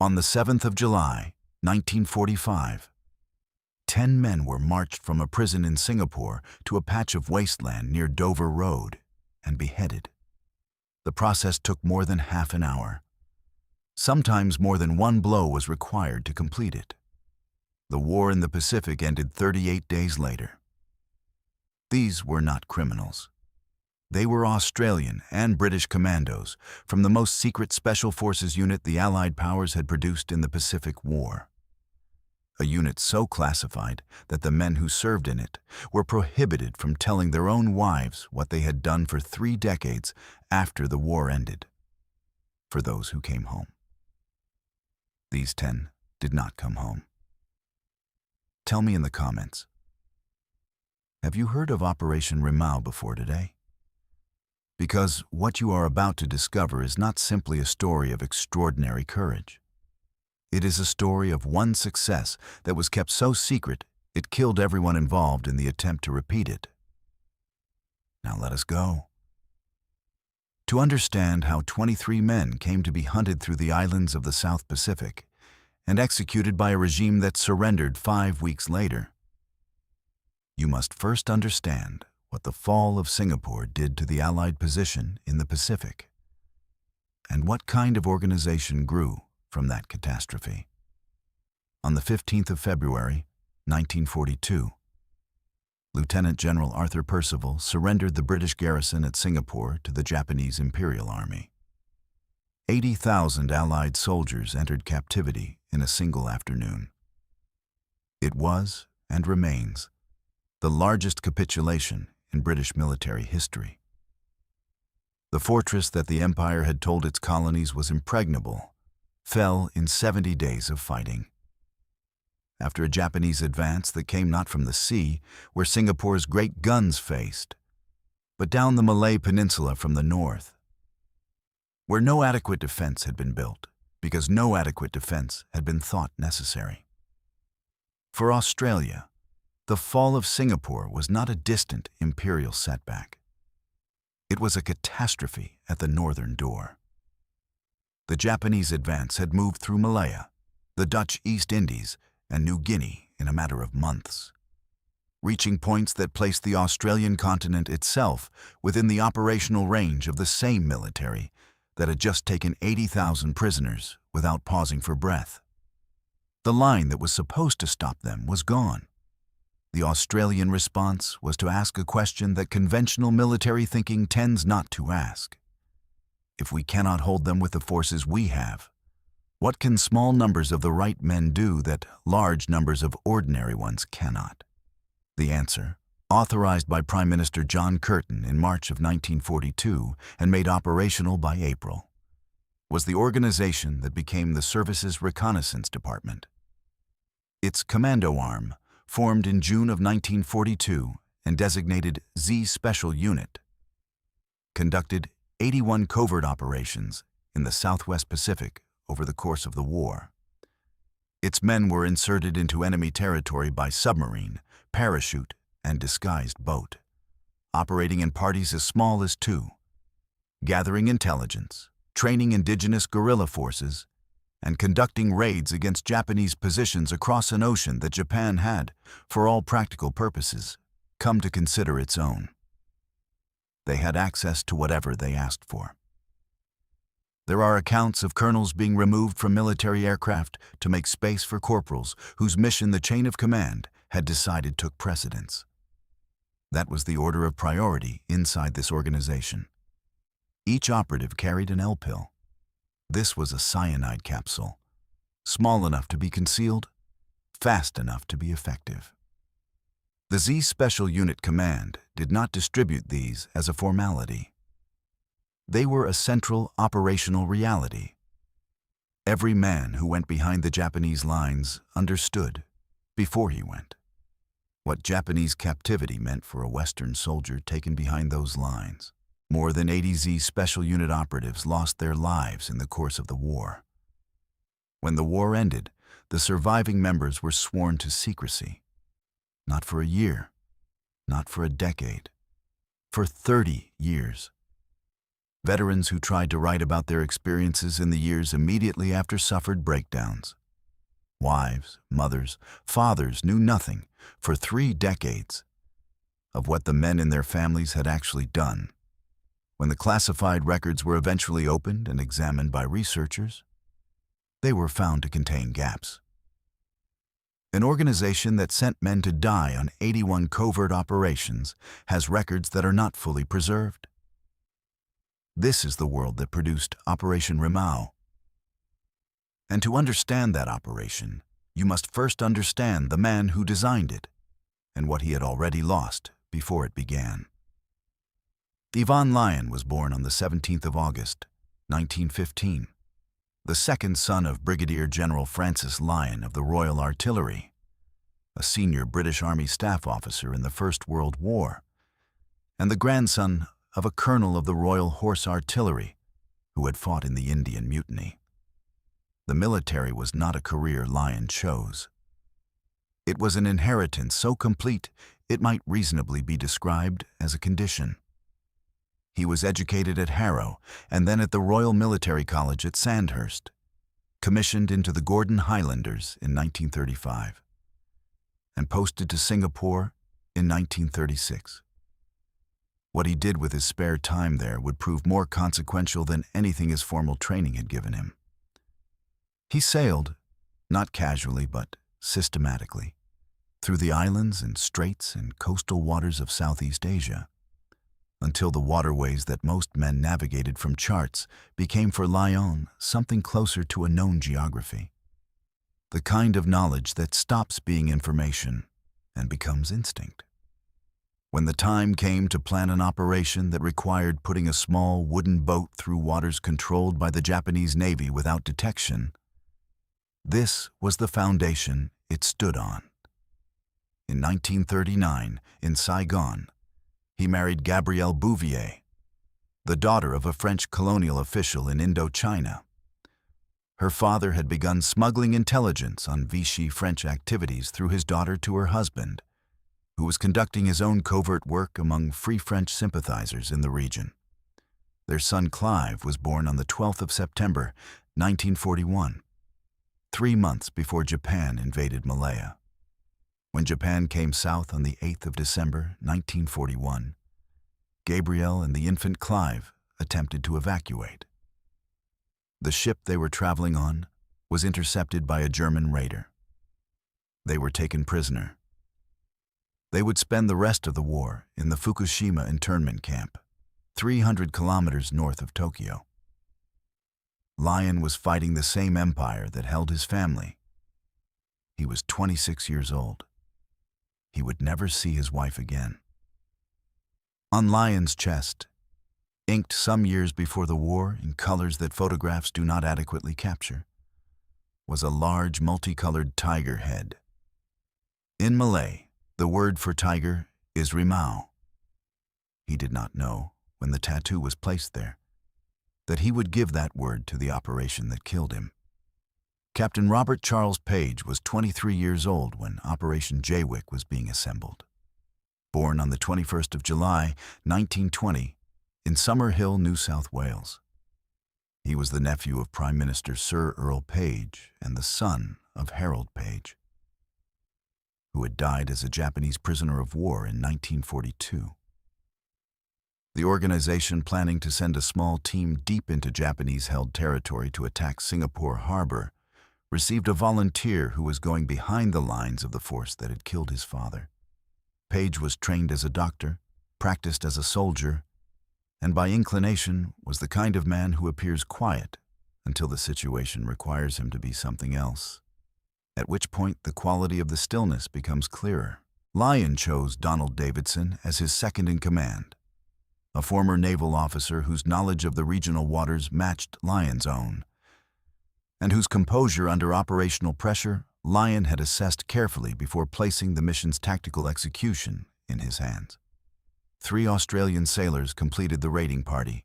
On the 7th of July, 1945, 10 men were marched from a prison in Singapore to a patch of wasteland near Dover Road and beheaded. The process took more than half an hour. Sometimes more than one blow was required to complete it. The war in the Pacific ended 38 days later. These were not criminals. They were Australian and British Commandos from the most secret Special Forces unit the Allied powers had produced in the Pacific War. A unit so classified that the men who served in it were prohibited from telling their own wives what they had done for 3 decades after the war ended, for those who came home. These 10 did not come home. Tell me in the comments, have you heard of Operation Rimau before today? Because what you are about to discover is not simply a story of extraordinary courage. It is a story of one success that was kept so secret it killed everyone involved in the attempt to repeat it. Now let us go. To understand how 23 men came to be hunted through the islands of the South Pacific and executed by a regime that surrendered 5 weeks later, you must first understand what the fall of Singapore did to the Allied position in the Pacific, and what kind of organization grew from that catastrophe. On the 15th of February, 1942, Lieutenant General Arthur Percival surrendered the British garrison at Singapore to the Japanese Imperial Army. 80,000 Allied soldiers entered captivity in a single afternoon. It was, and remains, the largest capitulation in British military history. The fortress that the Empire had told its colonies was impregnable fell in 70 days of fighting. After a Japanese advance that came not from the sea, where Singapore's great guns faced, but down the Malay Peninsula from the north, where no adequate defense had been built, because no adequate defense had been thought necessary. For Australia, the fall of Singapore was not a distant imperial setback. It was a catastrophe at the northern door. The Japanese advance had moved through Malaya, the Dutch East Indies, and New Guinea in a matter of months, reaching points that placed the Australian continent itself within the operational range of the same military that had just taken 80,000 prisoners without pausing for breath. The line that was supposed to stop them was gone. The Australian response was to ask a question that conventional military thinking tends not to ask. If we cannot hold them with the forces we have, what can small numbers of the right men do that large numbers of ordinary ones cannot? The answer, authorized by Prime Minister John Curtin in March of 1942 and made operational by April, was the organization that became the service's Reconnaissance Department. Its commando arm, formed in June of 1942 and designated Z Special Unit, conducted 81 covert operations in the Southwest Pacific over the course of the war. Its men were inserted into enemy territory by submarine, parachute, and disguised boat, operating in parties as small as 2, gathering intelligence, training indigenous guerrilla forces, and conducting raids against Japanese positions across an ocean that Japan had, for all practical purposes, come to consider its own. They had access to whatever they asked for. There are accounts of colonels being removed from military aircraft to make space for corporals whose mission the chain of command had decided took precedence. That was the order of priority inside this organization. Each operative carried an L-pill. This was a cyanide capsule, small enough to be concealed, fast enough to be effective. The Z Special Unit Command did not distribute these as a formality. They were a central operational reality. Every man who went behind the Japanese lines understood, before he went, what Japanese captivity meant for a Western soldier taken behind those lines. More than 80 Z Special Unit operatives lost their lives in the course of the war. When the war ended, the surviving members were sworn to secrecy. Not for a year, not for a decade, for 30 years. veterans who tried to write about their experiences in the years immediately after suffered breakdowns. Wives, mothers, fathers knew nothing, for 3 decades, of what the men in their families had actually done. When the classified records were eventually opened and examined by researchers, they were found to contain gaps. An organization that sent men to die on 81 covert operations has records that are not fully preserved. This is the world that produced Operation Rimau. And to understand that operation, you must first understand the man who designed it and what he had already lost before it began. Yvon Lyon was born on the 17th of August, 1915, the second son of Brigadier General Francis Lyon of the Royal Artillery, a senior British Army staff officer in the First World War, and the grandson of a colonel of the Royal Horse Artillery who had fought in the Indian Mutiny. The military was not a career Lyon chose. It was an inheritance so complete it might reasonably be described as a condition. He was educated at Harrow and then at the Royal Military College at Sandhurst, commissioned into the Gordon Highlanders in 1935, and posted to Singapore in 1936. What he did with his spare time there would prove more consequential than anything his formal training had given him. He sailed, not casually but systematically, through the islands and straits and coastal waters of Southeast Asia, until the waterways that most men navigated from charts became for Lyon something closer to a known geography, the kind of knowledge that stops being information and becomes instinct. When the time came to plan an operation that required putting a small wooden boat through waters controlled by the Japanese Navy without detection, this was the foundation it stood on. In 1939, in Saigon, he married Gabrielle Bouvier, the daughter of a French colonial official in Indochina. Her father had begun smuggling intelligence on Vichy French activities through his daughter to her husband, who was conducting his own covert work among Free French sympathizers in the region. Their son Clive was born on the 12th of September, 1941, 3 months before Japan invaded Malaya. When Japan came south on the 8th of December, 1941, Gabrielle and the infant Clive attempted to evacuate. The ship they were traveling on was intercepted by a German raider. They were taken prisoner. They would spend the rest of the war in the Fukushima internment camp, 300 kilometers north of Tokyo. Lyon was fighting the same empire that held his family. He was 26 years old. He would never see his wife again. On Lyon's chest, inked some years before the war in colors that photographs do not adequately capture, was a large multicolored tiger head. In Malay, the word for tiger is Rimau. He did not know, when the tattoo was placed there, that he would give that word to the operation that killed him. Captain Robert Charles Page was 23 years old when Operation Jaywick was being assembled. Born on the 21st of July, 1920, in Summerhill, New South Wales. He was the nephew of Prime Minister Sir Earl Page and the son of Harold Page, who had died as a Japanese prisoner of war in 1942. The organization planning to send a small team deep into Japanese-held territory to attack Singapore Harbor received a volunteer who was going behind the lines of the force that had killed his father. Page was trained as a doctor, practiced as a soldier, and by inclination was the kind of man who appears quiet until the situation requires him to be something else, at which point the quality of the stillness becomes clearer. Lyon chose Donald Davidson as his second in command, a former naval officer whose knowledge of the regional waters matched Lyon's own, and whose composure under operational pressure Lyon had assessed carefully before placing the mission's tactical execution in his hands. 3 Australian sailors completed the raiding party: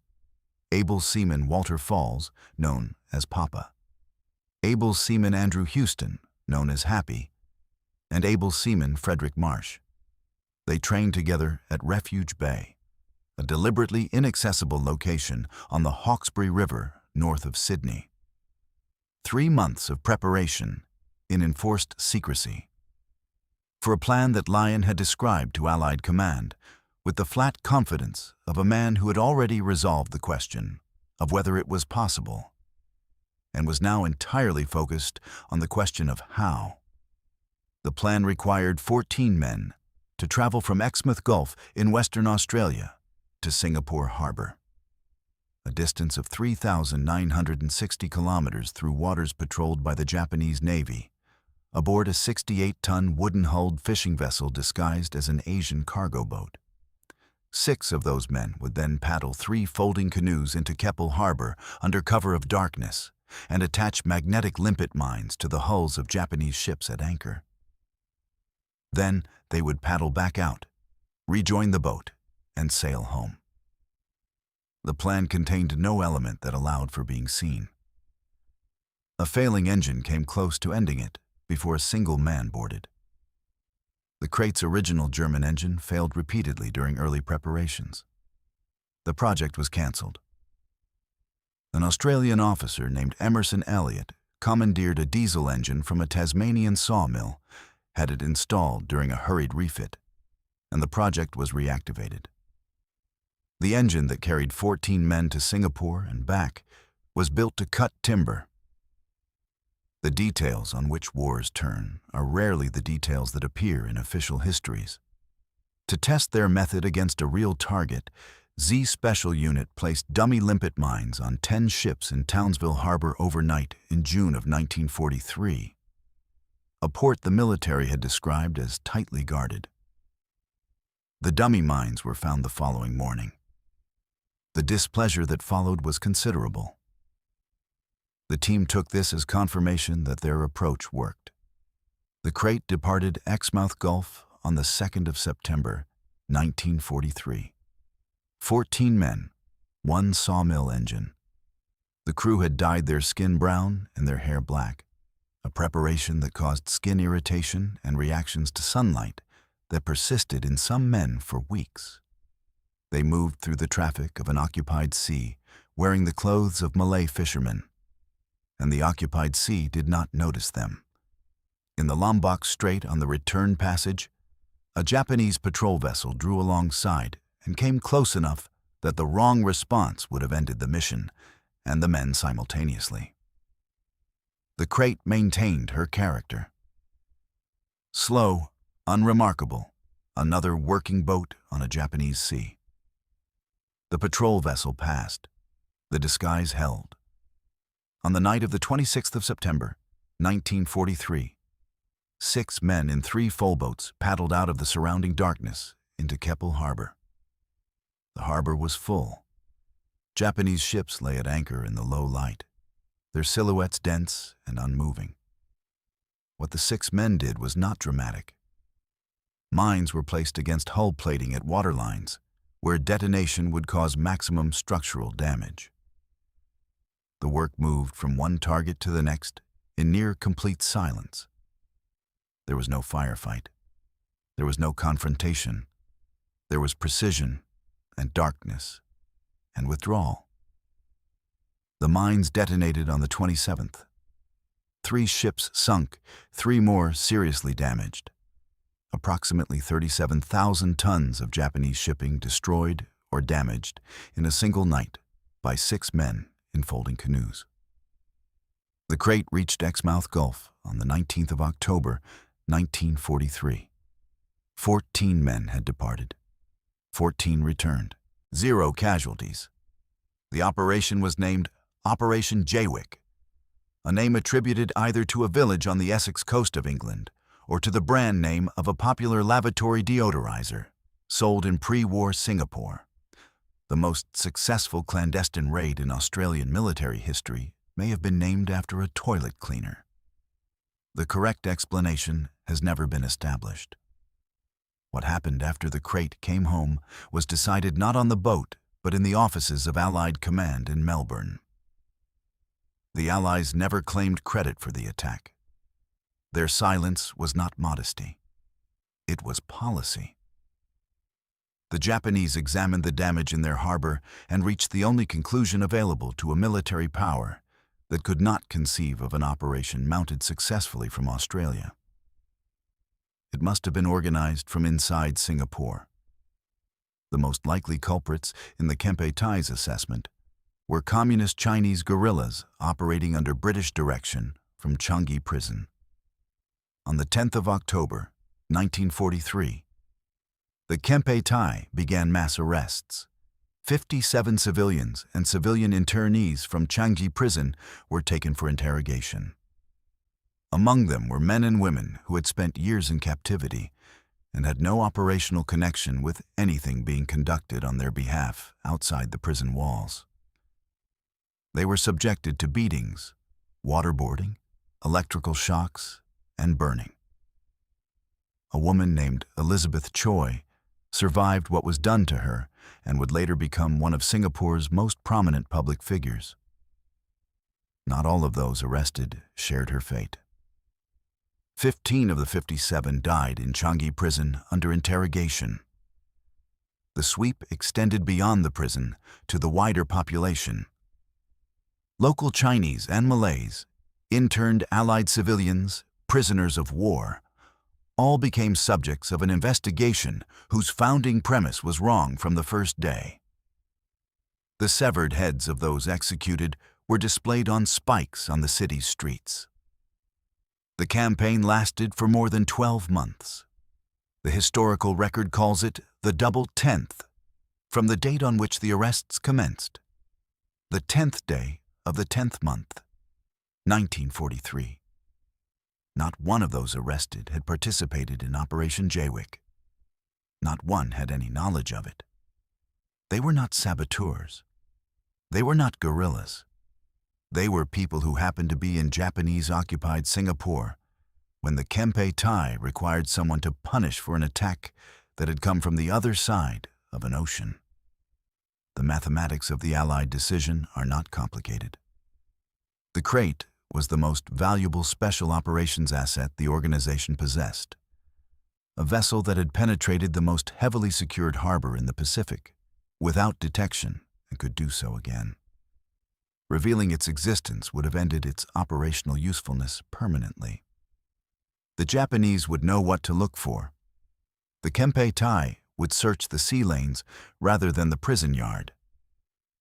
able seaman Walter Falls, known as Papa; able seaman Andrew Houston, known as Happy; and able seaman Frederick Marsh. They trained together at Refuge Bay, a deliberately inaccessible location on the Hawkesbury River north of Sydney. 3 months of preparation in enforced secrecy for a plan that Lyon had described to Allied command with the flat confidence of a man who had already resolved the question of whether it was possible, and was now entirely focused on the question of how. The plan required 14 men to travel from Exmouth Gulf in Western Australia to Singapore Harbour, a distance of 3,960 kilometers through waters patrolled by the Japanese Navy, aboard a 68-ton wooden-hulled fishing vessel disguised as an Asian cargo boat. 6 of those men would then paddle 3 folding canoes into Keppel Harbour under cover of darkness and attach magnetic limpet mines to the hulls of Japanese ships at anchor. Then they would paddle back out, rejoin the boat, and sail home. The plan contained no element that allowed for being seen. A failing engine came close to ending it before a single man boarded. The crate's original German engine failed repeatedly during early preparations. The project was cancelled. An Australian officer named Emerson Elliott commandeered a diesel engine from a Tasmanian sawmill, had it installed during a hurried refit, and the project was reactivated. The engine that carried 14 men to Singapore and back was built to cut timber. The details on which wars turn are rarely the details that appear in official histories. To test their method against a real target, Z Special Unit placed dummy limpet mines on 10 ships in Townsville Harbour overnight in June of 1943, a port the military had described as tightly guarded. The dummy mines were found the following morning. The displeasure that followed was considerable. The team took this as confirmation that their approach worked. The crate departed Exmouth Gulf on the 2nd of September, 1943. 14 men, 1 sawmill engine. The crew had dyed their skin brown and their hair black, a preparation that caused skin irritation and reactions to sunlight that persisted in some men for weeks. They moved through the traffic of an occupied sea, wearing the clothes of Malay fishermen, and the occupied sea did not notice them. In the Lombok Strait on the return passage, a Japanese patrol vessel drew alongside and came close enough that the wrong response would have ended the mission and the men simultaneously. The crate maintained her character. Slow, unremarkable, another working boat on a Japanese sea. The patrol vessel passed. The disguise held. On the night of the 26th of September, 1943, 6 men in 3 full boats paddled out of the surrounding darkness into Keppel Harbour. The harbour was full. Japanese ships lay at anchor in the low light, their silhouettes dense and unmoving. What the 6 men did was not dramatic. Mines were placed against hull plating at waterlines, where detonation would cause maximum structural damage. The work moved from one target to the next in near complete silence. There was no firefight. There was no confrontation. There was precision and darkness and withdrawal. The mines detonated on the 27th. 3 ships sunk, 3 more seriously damaged. Approximately 37,000 tons of Japanese shipping destroyed or damaged in a single night by 6 men in folding canoes. The crate reached Exmouth Gulf on the 19th of October, 1943. 14 men had departed. 14 returned. 0 casualties. The operation was named Operation Jaywick, a name attributed either to a village on the Essex coast of England or to the brand name of a popular lavatory deodorizer sold in pre-war Singapore. The most successful clandestine raid in Australian military history may have been named after a toilet cleaner. The correct explanation has never been established. What happened after the crate came home was decided not on the boat, but in the offices of Allied Command in Melbourne. The Allies never claimed credit for the attack. Their silence was not modesty. It was policy. The Japanese examined the damage in their harbor and reached the only conclusion available to a military power that could not conceive of an operation mounted successfully from Australia. It must have been organized from inside Singapore. The most likely culprits in the Kempe Tai's assessment were communist Chinese guerrillas operating under British direction from Changi Prison. On the 10th of October, 1943, the Kempe Tai began mass arrests. 57 civilians and civilian internees from Changi Prison were taken for interrogation. Among them were men and women who had spent years in captivity and had no operational connection with anything being conducted on their behalf outside the prison walls. They were subjected to beatings, waterboarding, electrical shocks, and burning. A woman named Elizabeth Choi survived what was done to her and would later become one of Singapore's most prominent public figures. Not all of those arrested shared her fate. 15 of the 57 died in Changi Prison under interrogation. The sweep extended beyond the prison to the wider population. Local Chinese and Malays, interned Allied civilians, prisoners of war, all became subjects of an investigation whose founding premise was wrong from the first day. The severed heads of those executed were displayed on spikes on the city's streets. The campaign lasted for more than 12 months. The historical record calls it the double 10th, from the date on which the arrests commenced, the 10th day of the 10th month, 1943. Not one of those arrested had participated in Operation Jaywick. Not one had any knowledge of it. They were not saboteurs. They were not guerrillas. They were people who happened to be in Japanese-occupied Singapore when the Kempe Tai required someone to punish for an attack that had come from the other side of an ocean. The mathematics of the Allied decision are not complicated. The crate was the most valuable special operations asset the organization possessed, a vessel that had penetrated the most heavily secured harbor in the Pacific without detection and could do so again. Revealing its existence would have ended its operational usefulness permanently. The Japanese would know what to look for. The Kempe Tai would search the sea lanes rather than the prison yard,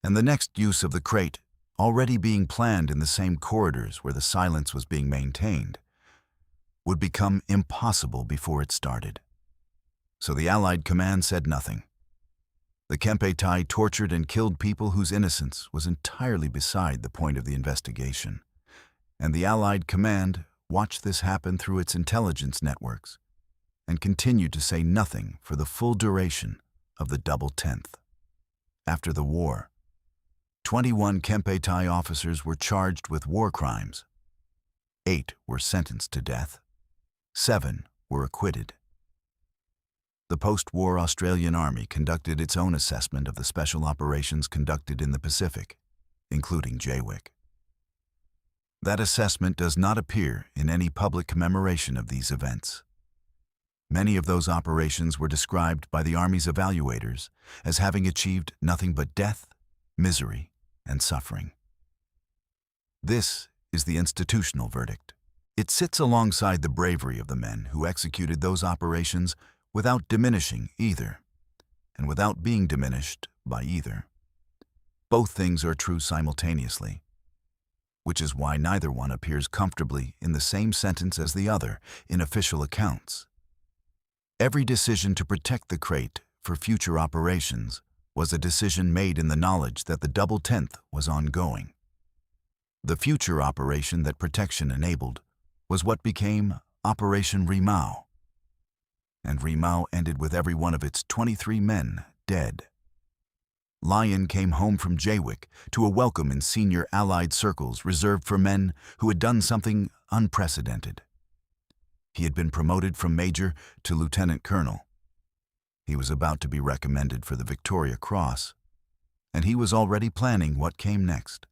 and the next use of the crate, already being planned in the same corridors where the silence was being maintained, would become impossible before it started. So the Allied command said nothing. The Kempe Tai tortured and killed people whose innocence was entirely beside the point of the investigation, and the Allied command watched this happen through its intelligence networks and continued to say nothing for the full duration of the double 10th. After the war, 21 Kempe Tai officers were charged with war crimes. 8 were sentenced to death. 7 were acquitted. The post-war Australian Army conducted its own assessment of the special operations conducted in the Pacific, including Jaywick. That assessment does not appear in any public commemoration of these events. Many of those operations were described by the Army's evaluators as having achieved nothing but death, misery, and suffering. This is the institutional verdict. It sits alongside the bravery of the men who executed those operations without diminishing either, and without being diminished by either. Both things are true simultaneously, which is why neither one appears comfortably in the same sentence as the other in official accounts. Every decision to protect the crate for future operations was a decision made in the knowledge that the double 10th was ongoing. The future operation that protection enabled was what became Operation Rimau. And Rimau ended with every one of its 23 men dead. Lyon came home from Jaywick to a welcome in senior Allied circles reserved for men who had done something unprecedented. He had been promoted from major to lieutenant colonel. He was about to be recommended for the Victoria Cross, and he was already planning what came next.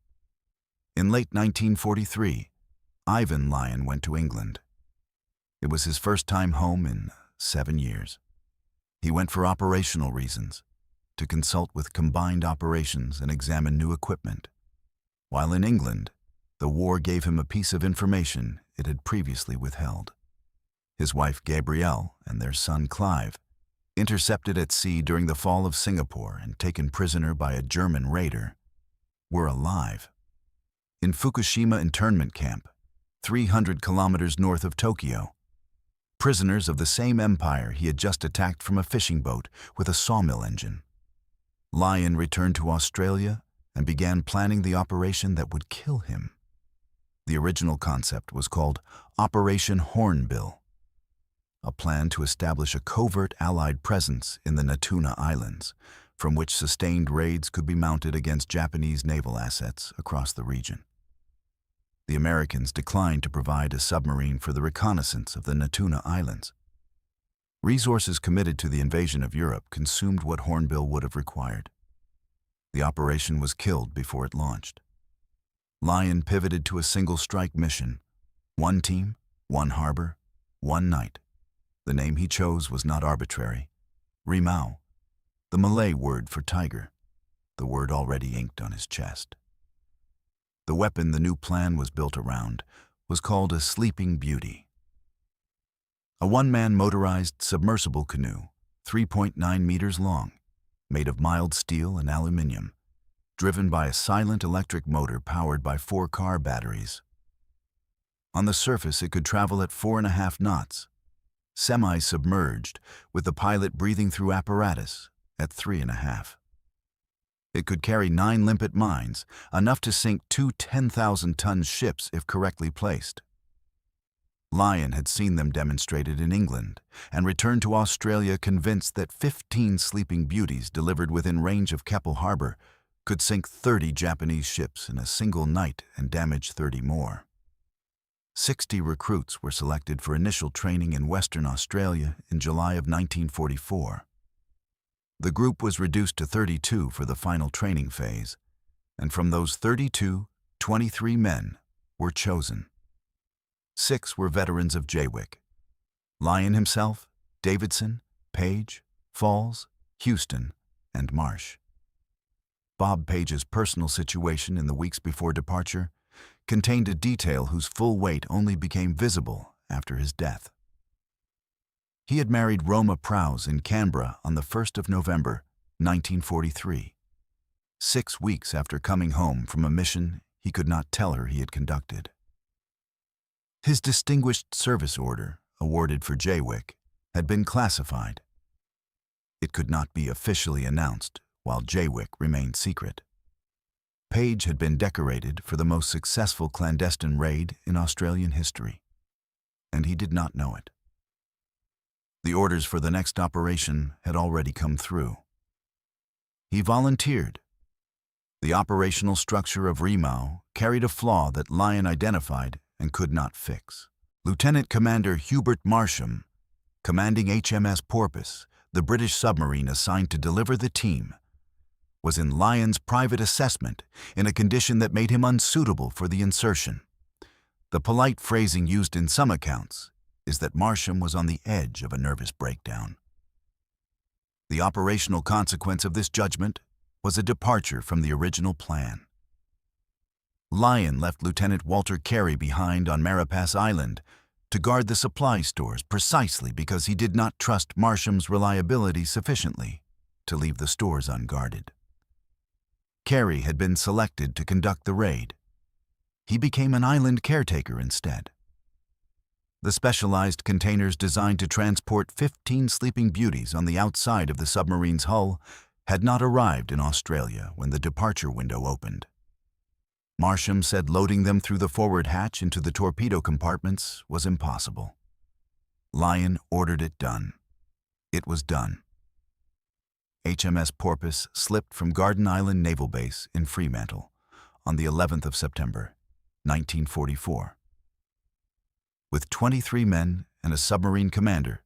In late 1943, Ivan Lyon went to England. It was his first time home in 7 years. He went for operational reasons, to consult with combined operations and examine new equipment. While in England, the war gave him a piece of information it had previously withheld. His wife Gabrielle and their son Clive, intercepted at sea during the fall of Singapore and taken prisoner by a German raider, were alive. In Fukushima internment camp, 300 kilometers north of Tokyo, prisoners of the same empire he had just attacked from a fishing boat with a sawmill engine. Lion returned to Australia and began planning the operation that would kill him. The original concept was called Operation Hornbill, a plan to establish a covert Allied presence in the Natuna Islands, from which sustained raids could be mounted against Japanese naval assets across the region. The Americans declined to provide a submarine for the reconnaissance of the Natuna Islands. Resources committed to the invasion of Europe consumed what Hornbill would have required. The operation was killed before it launched. Lion pivoted to a single strike mission: one team, one harbor, one night. The name he chose was not arbitrary. Rimau, the Malay word for tiger, the word already inked on his chest. The weapon the new plan was built around was called a Sleeping Beauty. A one-man motorized submersible canoe, 3.9 meters long, made of mild steel and aluminum, driven by a silent electric motor powered by 4 car batteries. On the surface, it could travel at 4.5 knots, semi-submerged, with the pilot breathing through apparatus at 3.5. It could carry 9 limpet mines, enough to sink 2 10,000-ton ships if correctly placed. Lion had seen them demonstrated in England and returned to Australia convinced that 15 Sleeping Beauties delivered within range of Keppel Harbour could sink 30 Japanese ships in a single night and damage 30 more. 60 recruits were selected for initial training in Western Australia in July of 1944. The group was reduced to 32 for the final training phase, and from those 32, 23 men were chosen. 6 were veterans of Jaywick: Lion himself, Davidson, Page, Falls, Houston, and Marsh. Bob Page's personal situation in the weeks before departure contained a detail whose full weight only became visible after his death. He had married Roma Prowse in Canberra on the 1st of November, 1943, 6 weeks after coming home from a mission he could not tell her he had conducted. His Distinguished Service Order, awarded for Jaywick, had been classified. It could not be officially announced while Jaywick remained secret. Page had been decorated for the most successful clandestine raid in Australian history, and he did not know it. The orders for the next operation had already come through. He volunteered. The operational structure of Rimau carried a flaw that Lion identified and could not fix. Lieutenant Commander Hubert Marsham, commanding HMS Porpoise, the British submarine assigned to deliver the team, was in Lion's private assessment in a condition that made him unsuitable for the insertion. The polite phrasing used in some accounts is that Marsham was on the edge of a nervous breakdown. The operational consequence of this judgment was a departure from the original plan. Lion left Lieutenant Walter Carey behind on Marapas Island to guard the supply stores precisely because he did not trust Marsham's reliability sufficiently to leave the stores unguarded. Carey had been selected to conduct the raid. He became an island caretaker instead. The specialized containers designed to transport 15 Sleeping Beauties on the outside of the submarine's hull had not arrived in Australia when the departure window opened. Marsham said loading them through the forward hatch into the torpedo compartments was impossible. Lion ordered it done. It was done. HMS Porpoise slipped from Garden Island Naval Base in Fremantle on the 11th of September, 1944, with 23 men and a submarine commander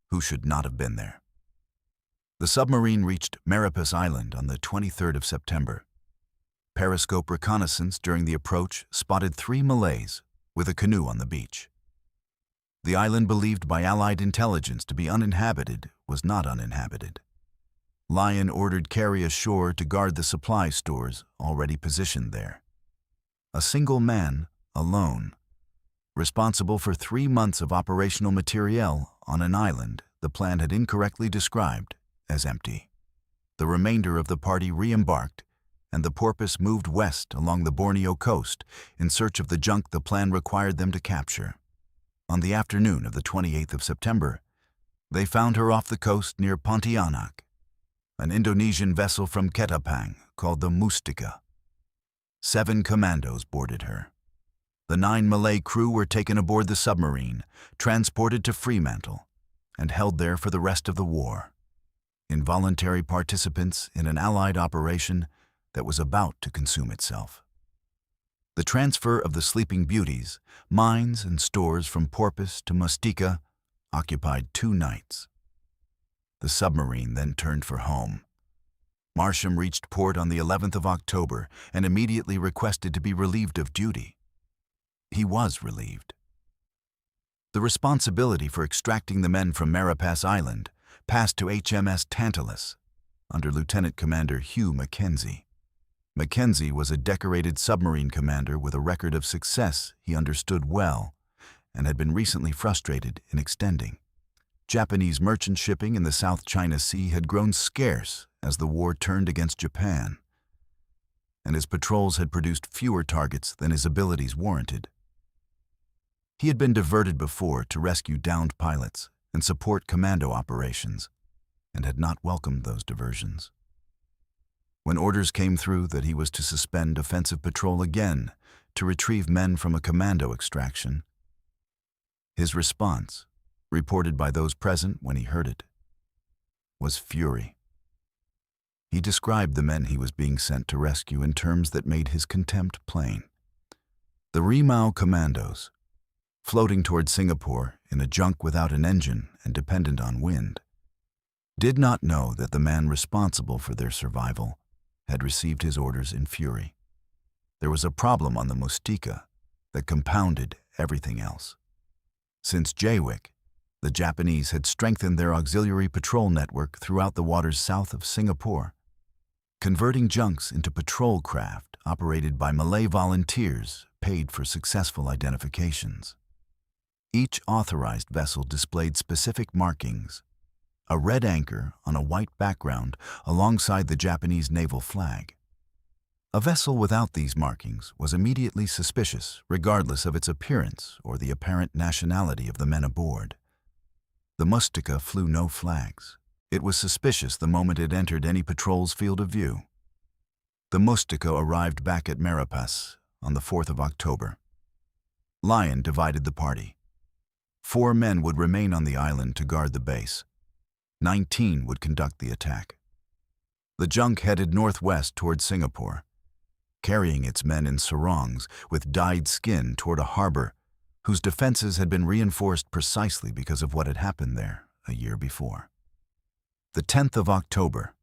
who should not have been there. The submarine reached Marapas Island on the 23rd of September. Periscope reconnaissance during the approach spotted 3 Malays with a canoe on the beach. The island believed by Allied intelligence to be uninhabited was not uninhabited. Lyon ordered Carey ashore to guard the supply stores already positioned there. A single man, alone, responsible for 3 months of operational materiel on an island the plan had incorrectly described as empty. The remainder of the party re-embarked, and the Porpoise moved west along the Borneo coast in search of the junk the plan required them to capture. On the afternoon of the 28th of September, they found her off the coast near Pontianak, an Indonesian vessel from Ketapang called the Mustika. 7 commandos boarded her. The 9 Malay crew were taken aboard the submarine, transported to Fremantle, and held there for the rest of the war, involuntary participants in an Allied operation that was about to consume itself. The transfer of the Sleeping Beauties, mines and stores from Porpoise to Mustika occupied 2 nights. The submarine then turned for home. Marsham reached port on the 11th of October and immediately requested to be relieved of duty. He was relieved. The responsibility for extracting the men from Marapas Island passed to HMS Tantalus under Lieutenant Commander Hugh Mackenzie. Mackenzie was a decorated submarine commander with a record of success he understood well and had been recently frustrated in extending. Japanese merchant shipping in the South China Sea had grown scarce as the war turned against Japan, and his patrols had produced fewer targets than his abilities warranted. He had been diverted before to rescue downed pilots and support commando operations, and had not welcomed those diversions. When orders came through that he was to suspend offensive patrol again to retrieve men from a commando extraction, his response, reported by those present when he heard it, was fury. He described the men he was being sent to rescue in terms that made his contempt plain. The Rimau Commandos, floating toward Singapore in a junk without an engine and dependent on wind, did not know that the man responsible for their survival had received his orders in fury. There was a problem on the Mustika that compounded everything else. Since Jaywick, the Japanese had strengthened their auxiliary patrol network throughout the waters south of Singapore, converting junks into patrol craft operated by Malay volunteers paid for successful identifications. Each authorized vessel displayed specific markings: a red anchor on a white background alongside the Japanese naval flag. A vessel without these markings was immediately suspicious, regardless of its appearance or the apparent nationality of the men aboard. The Mustika flew no flags. It was suspicious the moment it entered any patrol's field of view. The Mustika arrived back at Marapas on the 4th of October. Lyon divided the party. 4 men would remain on the island to guard the base. 19 would conduct the attack. The junk headed northwest toward Singapore, carrying its men in sarongs with dyed skin toward a harbor whose defenses had been reinforced precisely because of what had happened there a year before. The 10th of October,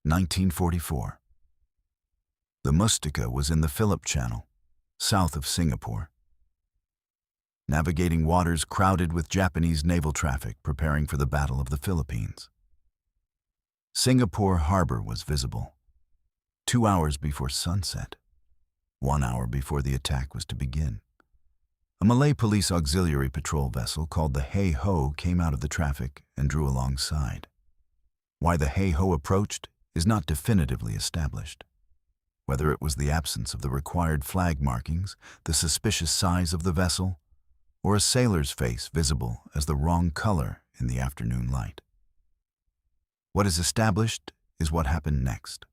1944. The Mustika was in the Phillip Channel, south of Singapore, navigating waters crowded with Japanese naval traffic preparing for the Battle of the Philippines. Singapore Harbor was visible, 2 hours before sunset, 1 hour before the attack was to begin. A Malay police auxiliary patrol vessel called the Hey Ho came out of the traffic and drew alongside. Why the Hey Ho approached is not definitively established. Whether it was the absence of the required flag markings, the suspicious size of the vessel, or a sailor's face visible as the wrong color in the afternoon light. What is established is what happened next.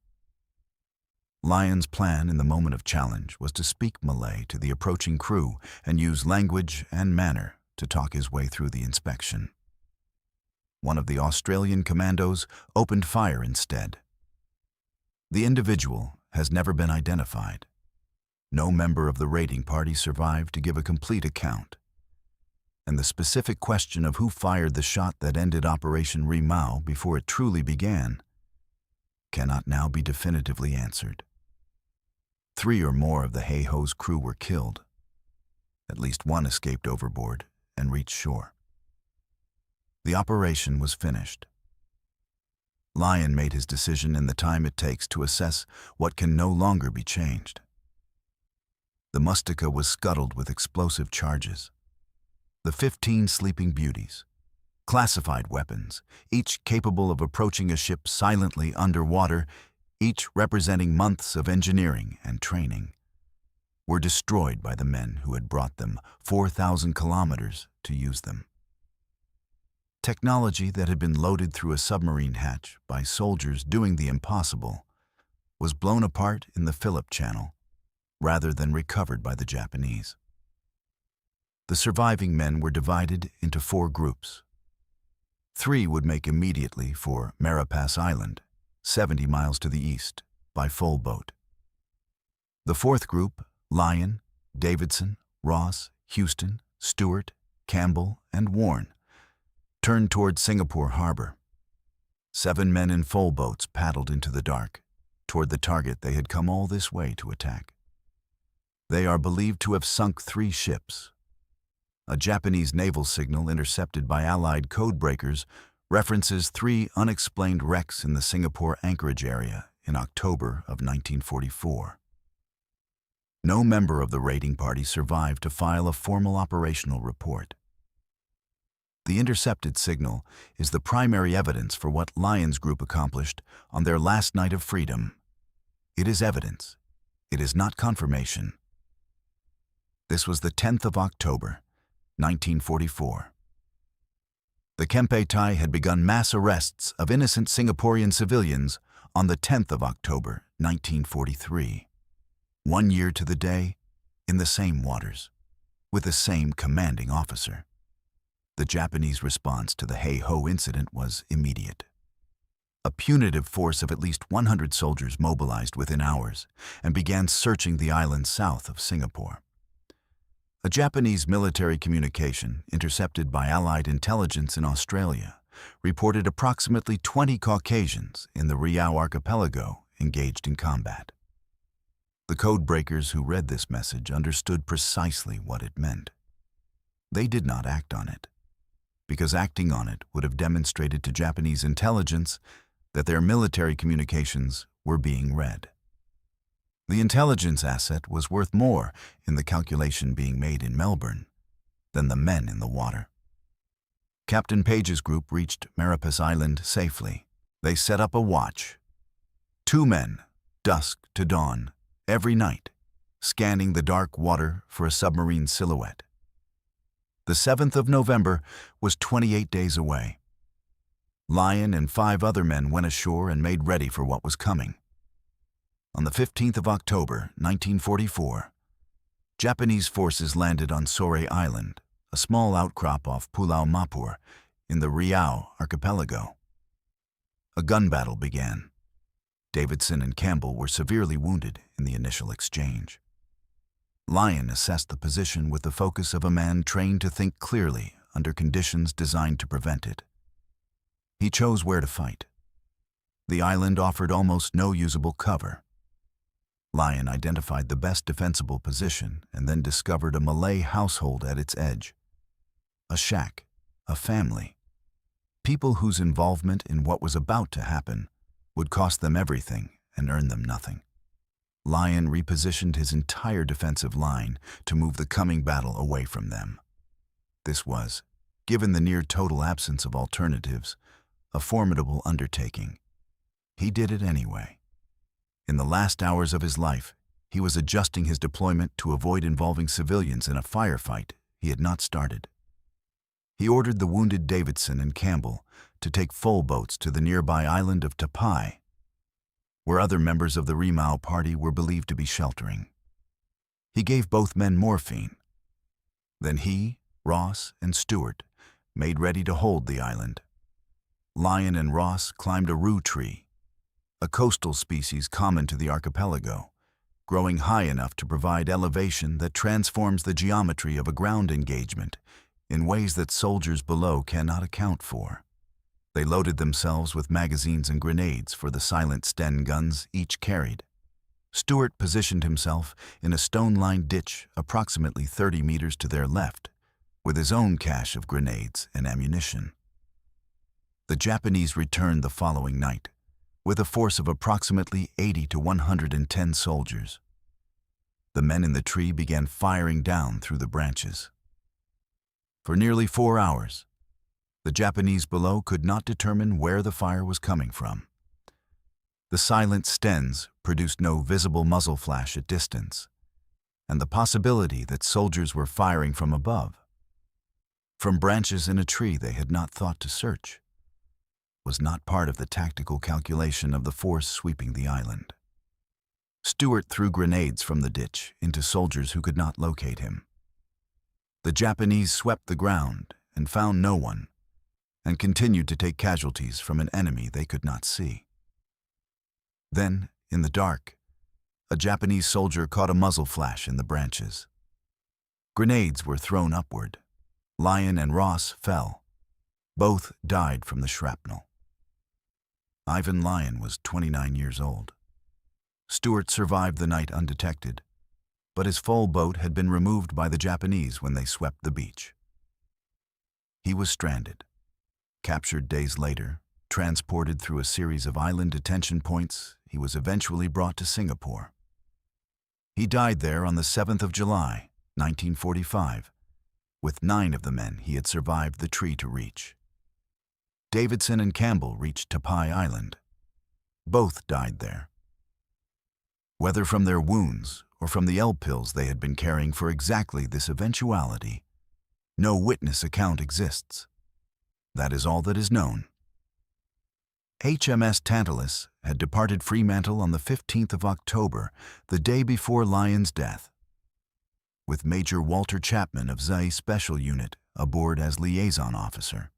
Lyon's plan in the moment of challenge was to speak Malay to the approaching crew and use language and manner to talk his way through the inspection. One of the Australian commandos opened fire instead. The individual has never been identified. No member of the raiding party survived to give a complete account, and the specific question of who fired the shot that ended Operation Rimau before it truly began cannot now be definitively answered. 3 or more of the Hey Ho's crew were killed. At least 1 escaped overboard and reached shore. The operation was finished. Lion made his decision in the time it takes to assess what can no longer be changed. The Mustika was scuttled with explosive charges. The 15 sleeping beauties, classified weapons, each capable of approaching a ship silently underwater, each representing months of engineering and training, were destroyed by the men who had brought them 4,000 kilometers to use them. Technology that had been loaded through a submarine hatch by soldiers doing the impossible was blown apart in the Phillip Channel rather than recovered by the Japanese. The surviving men were divided into 4 groups. 3 would make immediately for Maurepas Island, 70 miles to the east, by full boat. The 4th group, Lion, Davidson, Ross, Houston, Stewart, Campbell, and Warren, turned toward Singapore Harbor. 7 men in full boats paddled into the dark, toward the target they had come all this way to attack. They are believed to have sunk 3 ships. A Japanese naval signal intercepted by Allied codebreakers references 3 unexplained wrecks in the Singapore anchorage area in October of 1944. No member of the raiding party survived to file a formal operational report. The intercepted signal is the primary evidence for what Lion's group accomplished on their last night of freedom. It is evidence. It is not confirmation. This was the 10th of October, 1944. The Kempeitai had begun mass arrests of innocent Singaporean civilians on the 10th of October, 1943. 1 year to the day, in the same waters, with the same commanding officer. The Japanese response to the Hey-Ho incident was immediate. A punitive force of at least 100 soldiers mobilized within hours and began searching the island south of Singapore. A Japanese military communication intercepted by Allied intelligence in Australia reported approximately 20 Caucasians in the Riau archipelago engaged in combat. The codebreakers who read this message understood precisely what it meant. They did not act on it, because acting on it would have demonstrated to Japanese intelligence that their military communications were being read. The intelligence asset was worth more in the calculation being made in Melbourne than the men in the water. Captain Page's group reached Maurepas Island safely. They set up a watch. 2 men, dusk to dawn, every night, scanning the dark water for a submarine silhouette. The 7th of November was 28 days away. Lion and 5 other men went ashore and made ready for what was coming. On the 15th of October, 1944, Japanese forces landed on Sore Island, a small outcrop off Pulau Mapur in the Riau archipelago. A gun battle began. Davidson and Campbell were severely wounded in the initial exchange. Lion assessed the position with the focus of a man trained to think clearly under conditions designed to prevent it. He chose where to fight. The island offered almost no usable cover. Lion identified the best defensible position and then discovered a Malay household at its edge. A shack, a family. People whose involvement in what was about to happen would cost them everything and earn them nothing. Lion repositioned his entire defensive line to move the coming battle away from them. This was, given the near-total absence of alternatives, a formidable undertaking. He did it anyway. In the last hours of his life, he was adjusting his deployment to avoid involving civilians in a firefight he had not started. He ordered the wounded Davidson and Campbell to take full boats to the nearby island of Tapai, where other members of the Rimau party were believed to be sheltering. He gave both men morphine. Then he, Ross, and Stewart made ready to hold the island. Lion and Ross climbed a rue tree, a coastal species common to the archipelago, growing high enough to provide elevation that transforms the geometry of a ground engagement in ways that soldiers below cannot account for. They loaded themselves with magazines and grenades for the silent Sten guns each carried. Stewart positioned himself in a stone-lined ditch approximately 30 meters to their left, with his own cache of grenades and ammunition. The Japanese returned the following night, with a force of approximately 80 to 110 soldiers. The men in the tree began firing down through the branches. For nearly 4 hours, the Japanese below could not determine where the fire was coming from. The silent Stens produced no visible muzzle flash at distance, and the possibility that soldiers were firing from above, from branches in a tree they had not thought to search, was not part of the tactical calculation of the force sweeping the island. Stewart threw grenades from the ditch into soldiers who could not locate him. The Japanese swept the ground and found no one, and continued to take casualties from an enemy they could not see. Then, in the dark, a Japanese soldier caught a muzzle flash in the branches. Grenades were thrown upward. Lyon and Ross fell. Both died from the shrapnel. Ivan Lyon was 29 years old. Stewart survived the night undetected, but his full boat had been removed by the Japanese when they swept the beach. He was stranded, captured days later, transported through a series of island detention points. He was eventually brought to Singapore. He died there on the 7th of July, 1945, with 9 of the men he had survived the tree to reach. Davidson and Campbell reached Tapai Island. Both died there. Whether from their wounds or from the L-pills they had been carrying for exactly this eventuality, no witness account exists. That is all that is known. HMS Tantalus had departed Fremantle on the 15th of October, the day before Lyon's death, with Major Walter Chapman of ZAE Special Unit aboard as liaison officer.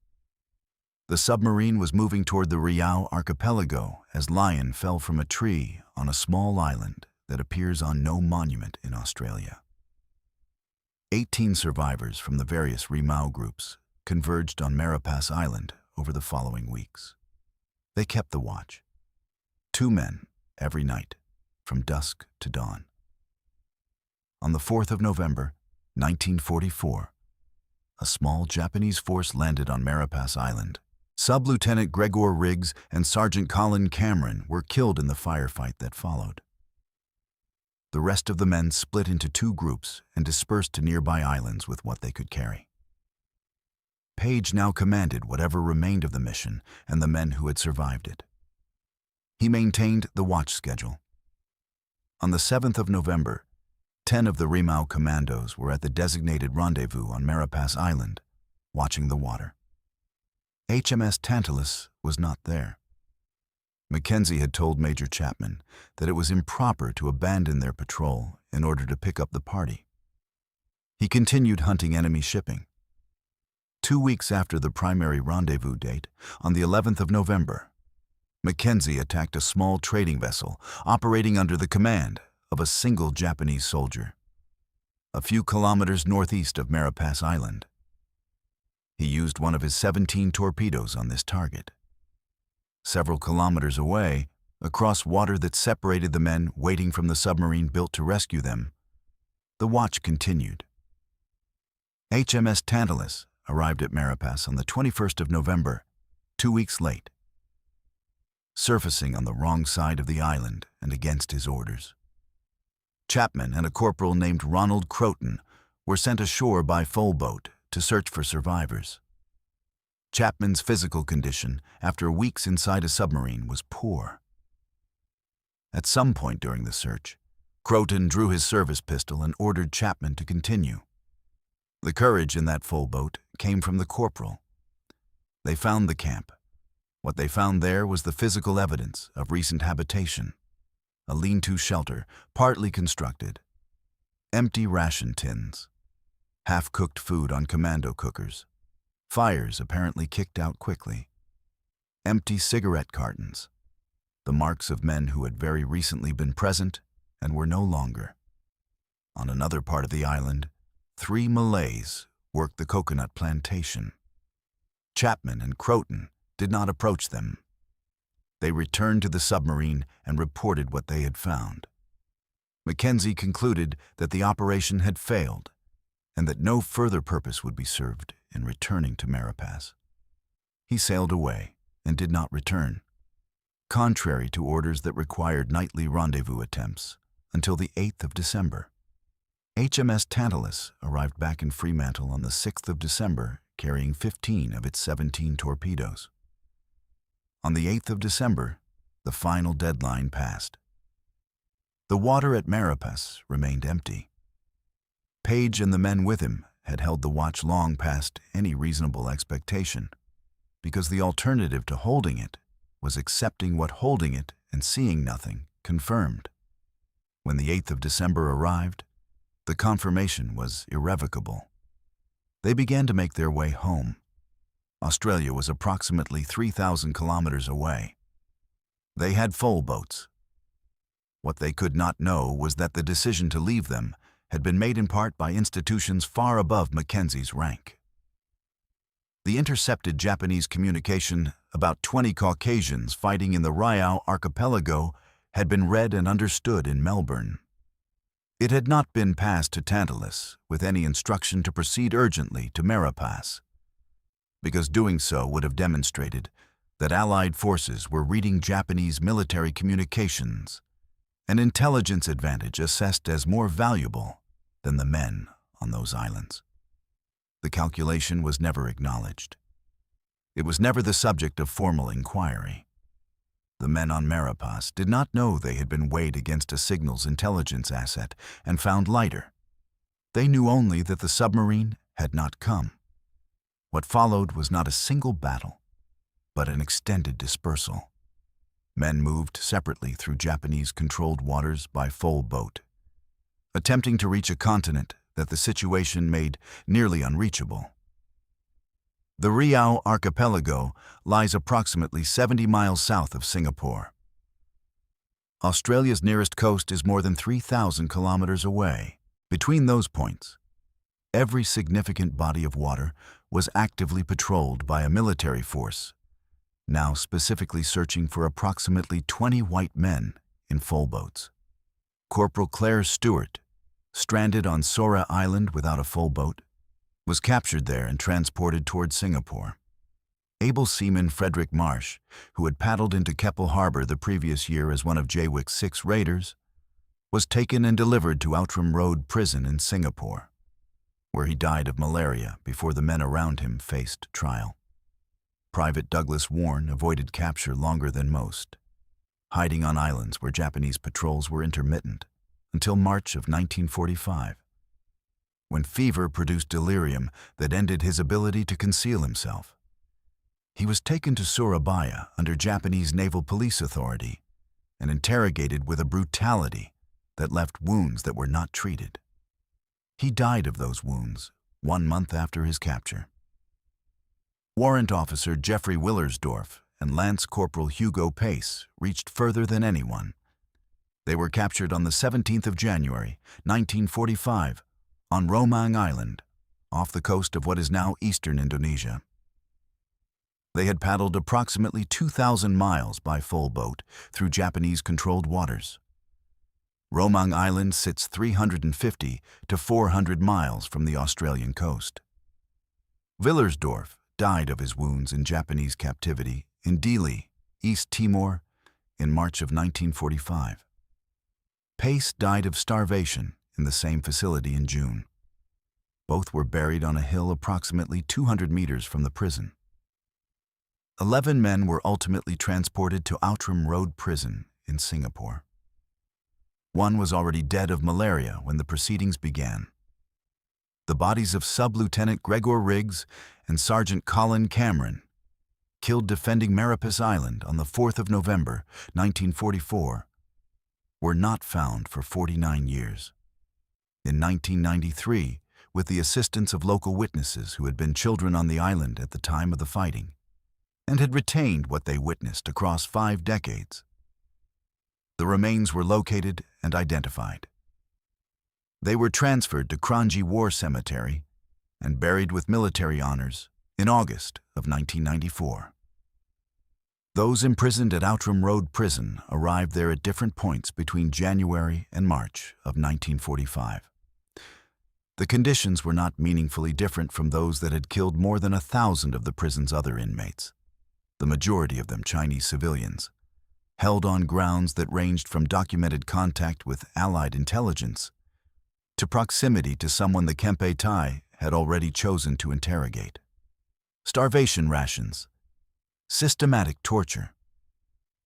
The submarine was moving toward the Riau archipelago as Lyon fell from a tree on a small island that appears on no monument in Australia. 18 survivors from the various Rimau groups converged on Marapas Island over the following weeks. They kept the watch. 2 men every night, from dusk to dawn. On the 4th of November, 1944, a small Japanese force landed on Marapas Island. Sub-Lieutenant Gregor Riggs and Sergeant Colin Cameron were killed in the firefight that followed. The rest of the men split into 2 groups and dispersed to nearby islands with what they could carry. Page now commanded whatever remained of the mission and the men who had survived it. He maintained the watch schedule. On the 7th of November, 10 of the Rimau Commandos were at the designated rendezvous on Marapas Island, watching the water. HMS Tantalus was not there. Mackenzie had told Major Chapman that it was improper to abandon their patrol in order to pick up the party. He continued hunting enemy shipping. 2 weeks after the primary rendezvous date, on the 11th of November, Mackenzie attacked a small trading vessel operating under the command of a single Japanese soldier, a few kilometers northeast of Marapas Island. He used one of his 17 torpedoes on this target. Several kilometers away, across water that separated the men waiting from the submarine built to rescue them, the watch continued. HMS Tantalus arrived at Marapas on the 21st of November, 2 weeks late, surfacing on the wrong side of the island and against his orders. Chapman and a corporal named Ronald Croton were sent ashore by full boat to search for survivors. Chapman's physical condition after weeks inside a submarine was poor. At some point during the search, Croton drew his service pistol and ordered Chapman to continue. The courage in that full boat came from the corporal. They found the camp. What they found there was the physical evidence of recent habitation, a lean-to shelter partly constructed, empty ration tins, half-cooked food on commando cookers, fires apparently kicked out quickly, empty cigarette cartons, the marks of men who had very recently been present and were no longer. On another part of the island, 3 Malays worked the coconut plantation. Chapman and Croton did not approach them. They returned to the submarine and reported what they had found. Mackenzie concluded that the operation had failed and that no further purpose would be served in returning to Maurepas. He sailed away and did not return, contrary to orders that required nightly rendezvous attempts, until the 8th of December. HMS Tantalus arrived back in Fremantle on the 6th of December, carrying 15 of its 17 torpedoes. On the 8th of December, the final deadline passed. The water at Maurepas remained empty. Page and the men with him had held the watch long past any reasonable expectation, because the alternative to holding it was accepting what holding it and seeing nothing confirmed. When the 8th of December arrived, the confirmation was irrevocable. They began to make their way home. Australia was approximately 3,000 kilometers away. They had full boats. What they could not know was that the decision to leave them had been made in part by institutions far above Mackenzie's rank. The intercepted Japanese communication about 20 Caucasians fighting in the Rimau archipelago had been read and understood in Melbourne. It had not been passed to Tantalus with any instruction to proceed urgently to Maurepas, because doing so would have demonstrated that Allied forces were reading Japanese military communications, an intelligence advantage assessed as more valuable than the men on those islands. The calculation was never acknowledged. It was never the subject of formal inquiry. The men on Maurepas did not know they had been weighed against a signals intelligence asset and found lighter. They knew only that the submarine had not come. What followed was not a single battle, but an extended dispersal. Men moved separately through Japanese-controlled waters by full boat, attempting to reach a continent that the situation made nearly unreachable. The Rimau archipelago lies approximately 70 miles south of Singapore. Australia's nearest coast is more than 3,000 kilometers away. Between those points, every significant body of water was actively patrolled by a military force, now specifically searching for approximately 20 white men in full boats. Corporal Claire Stewart, stranded on Sora Island without a full boat, was captured there and transported toward Singapore. Able seaman Frederick Marsh, who had paddled into Keppel Harbor the previous year as one of Jaywick's 6 raiders, was taken and delivered to Outram Road Prison in Singapore, where he died of malaria before the men around him faced trial. Private Douglas Warren avoided capture longer than most, hiding on islands where Japanese patrols were intermittent until March of 1945. When fever produced delirium that ended his ability to conceal himself, he was taken to Surabaya under Japanese Naval Police Authority and interrogated with a brutality that left wounds that were not treated. He died of those wounds 1 month after his capture. Warrant Officer Jeffrey Willersdorf and Lance Corporal Hugo Pace reached further than anyone. They were captured on the 17th of January, 1945, on Romang Island, off the coast of what is now eastern Indonesia. They had paddled approximately 2,000 miles by full boat through Japanese-controlled waters. Romang Island sits 350 to 400 miles from the Australian coast. Willersdorf died of his wounds in Japanese captivity in Dili, East Timor, in March of 1945. Pace died of starvation in the same facility in June. Both were buried on a hill approximately 200 meters from the prison. 11 men were ultimately transported to Outram Road Prison in Singapore. One was already dead of malaria when the proceedings began. The bodies of Sub-Lieutenant Gregor Riggs and Sergeant Colin Cameron, killed defending Maurepas Island on the 4th of November, 1944, were not found for 49 years. In 1993, with the assistance of local witnesses who had been children on the island at the time of the fighting, and had retained what they witnessed across 5 decades, the remains were located and identified. They were transferred to Kranji War Cemetery and buried with military honors in August of 1994. Those imprisoned at Outram Road Prison arrived there at different points between January and March of 1945. The conditions were not meaningfully different from those that had killed more than 1,000 of the prison's other inmates, the majority of them Chinese civilians, held on grounds that ranged from documented contact with Allied intelligence to proximity to someone the Kempe Tai had already chosen to interrogate. Starvation rations, systematic torture.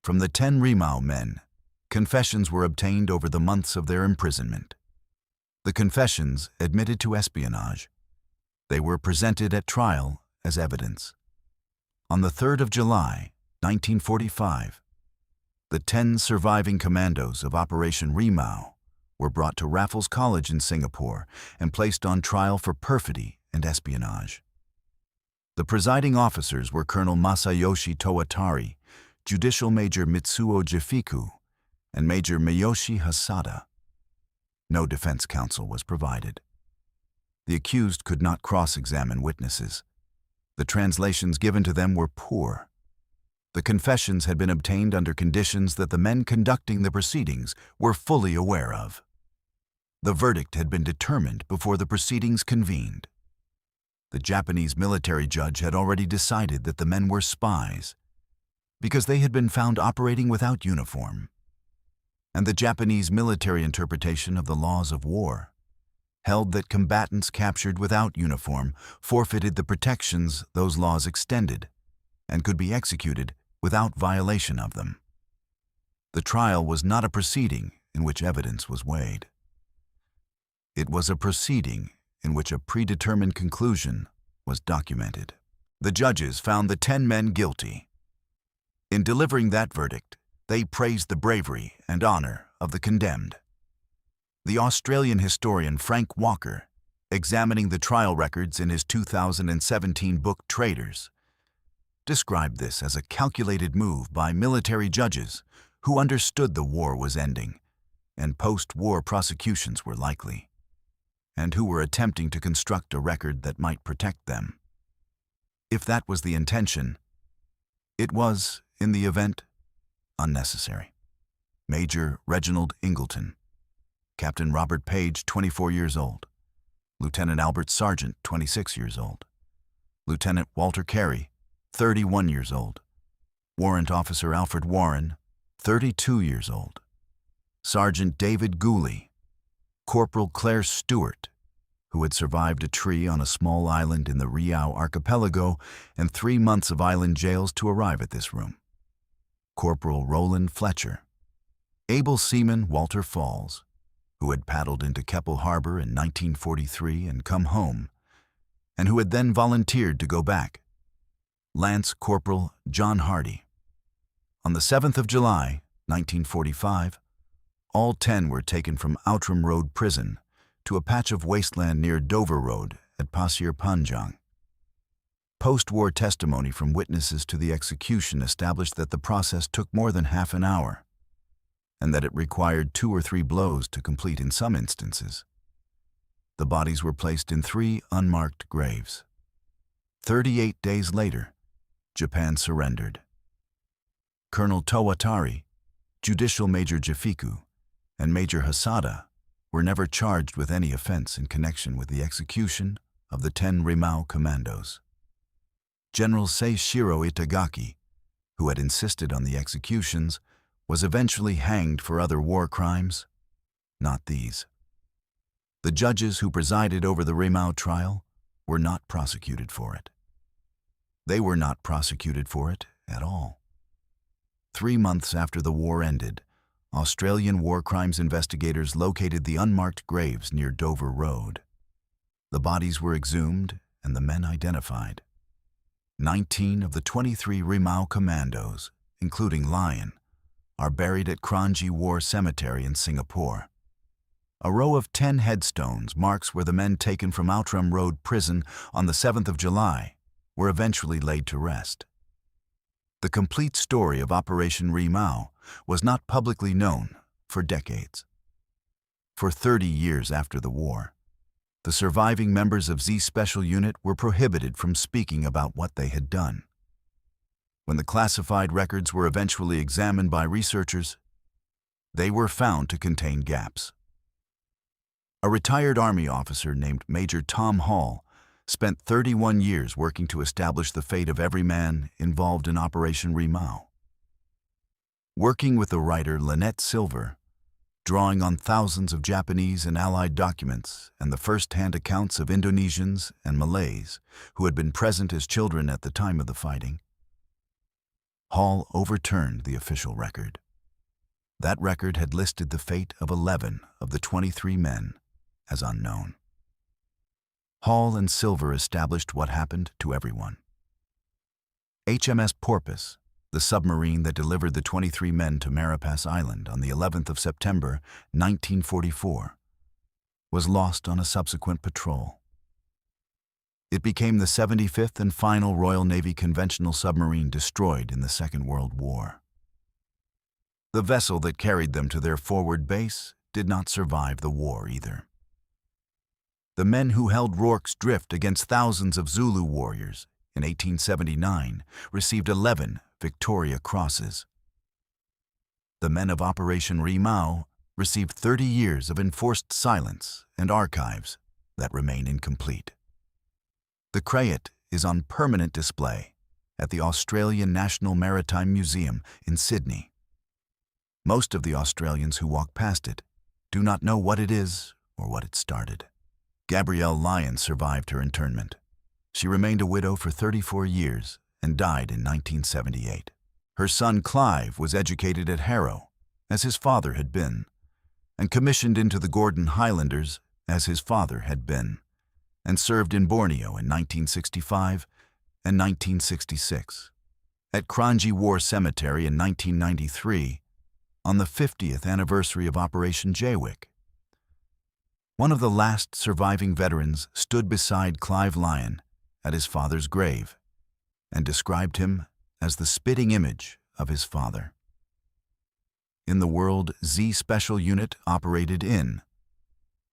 From the 10 Rimau men, confessions were obtained over the months of their imprisonment. The confessions admitted to espionage. They were presented at trial as evidence. On the 3rd of July, 1945, the 10 surviving commandos of Operation Rimau were brought to Raffles College in Singapore and placed on trial for perfidy and espionage. The presiding officers were Colonel Masayoshi Towatari, Judicial Major Mitsuo Jifiku, and Major Miyoshi Hasada. No defense counsel was provided. The accused could not cross-examine witnesses. The translations given to them were poor. The confessions had been obtained under conditions that the men conducting the proceedings were fully aware of. The verdict had been determined before the proceedings convened. The Japanese military judge had already decided that the men were spies because they had been found operating without uniform. And the Japanese military interpretation of the laws of war held that combatants captured without uniform forfeited the protections those laws extended and could be executed without violation of them. The trial was not a proceeding in which evidence was weighed. It was a proceeding in which a predetermined conclusion was documented. The judges found the 10 men guilty. In delivering that verdict, they praised the bravery and honor of the condemned. The Australian historian Frank Walker, examining the trial records in his 2017 book Traitors, described this as a calculated move by military judges who understood the war was ending and post-war prosecutions were likely, and who were attempting to construct a record that might protect them. If that was the intention, it was, in the event, unnecessary. Major Reginald Ingleton, Captain Robert Page, 24 years old, Lieutenant Albert Sargent, 26 years old, Lieutenant Walter Carey, 31 years old, Warrant Officer Alfred Warren, 32 years old, Sergeant David Gooley, Corporal Claire Stewart, who had survived a tree on a small island in the Riau archipelago and 3 months of island jails to arrive at this room, Corporal Roland Fletcher, able seaman Walter Falls, who had paddled into Keppel Harbor in 1943 and come home, and who had then volunteered to go back, Lance Corporal John Hardy. On the 7th of July, 1945, all 10 were taken from Outram Road Prison to a patch of wasteland near Dover Road at Pasir Panjang. Post-war testimony from witnesses to the execution established that the process took more than half an hour, and that it required 2 or 3 blows to complete in some instances. The bodies were placed in 3 unmarked graves. 38 days later, Japan surrendered. Colonel Towatari, Judicial Major Jifiku, and Major Hasada were never charged with any offense in connection with the execution of the 10 Rimau commandos. General Seishiro Itagaki, who had insisted on the executions, was eventually hanged for other war crimes, not these. The judges who presided over the Rimau trial were not prosecuted for it. They were not prosecuted for it at all. 3 months after the war ended, Australian war crimes investigators located the unmarked graves near Dover Road. The bodies were exhumed and the men identified. 19 of the 23 Rimau commandos, including Lion, are buried at Kranji War Cemetery in Singapore. A row of 10 headstones marks where the men taken from Outram Road Prison on the 7th of July were eventually laid to rest. The complete story of Operation Rimau was not publicly known for decades. For 30 years after the war, the surviving members of Z Special Unit were prohibited from speaking about what they had done. When the classified records were eventually examined by researchers, they were found to contain gaps. A retired Army officer named Major Tom Hall spent 31 years working to establish the fate of every man involved in Operation Rimau. Working with the writer Lynette Silver, drawing on thousands of Japanese and Allied documents and the first-hand accounts of Indonesians and Malays who had been present as children at the time of the fighting, Hall overturned the official record. That record had listed the fate of 11 of the 23 men as unknown. Hall and Silver established what happened to everyone. HMS Porpoise, the submarine that delivered the 23 men to Marapas Island on the 11th of September, 1944, was lost on a subsequent patrol. It became the 75th and final Royal Navy conventional submarine destroyed in the Second World War. The vessel that carried them to their forward base did not survive the war either. The men who held Rorke's Drift against thousands of Zulu warriors in 1879 received 11 Victoria Crosses. The men of Operation Rimau received 30 years of enforced silence and archives that remain incomplete. The Crayet is on permanent display at the Australian National Maritime Museum in Sydney. Most of the Australians who walk past it do not know what it is or what it started. Gabrielle Lyon survived her internment. She remained a widow for 34 years and died in 1978. Her son Clive was educated at Harrow, as his father had been, and commissioned into the Gordon Highlanders, as his father had been, and served in Borneo in 1965 and 1966. At Kranji War Cemetery in 1993, on the 50th anniversary of Operation Jaywick. One of the last surviving veterans stood beside Clive Lyon at his father's grave and described him as the spitting image of his father. In the World Z Special Unit operated in,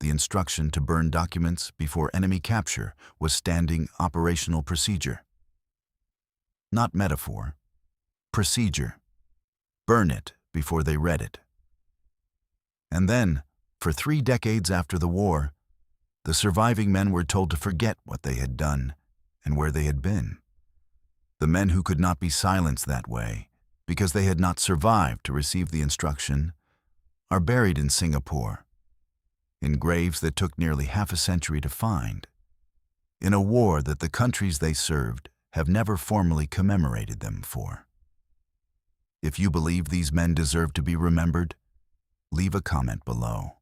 the instruction to burn documents before enemy capture was standing operational procedure. Not metaphor, procedure. Burn it before they read it. And then, for 3 decades after the war, the surviving men were told to forget what they had done and where they had been. The men who could not be silenced that way, because they had not survived to receive the instruction, are buried in Singapore, in graves that took nearly half a century to find, in a war that the countries they served have never formally commemorated them for. If you believe these men deserve to be remembered, leave a comment below.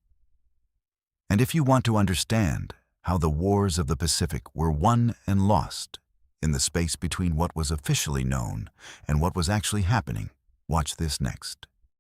And if you want to understand how the wars of the Pacific were won and lost in the space between what was officially known and what was actually happening, watch this next.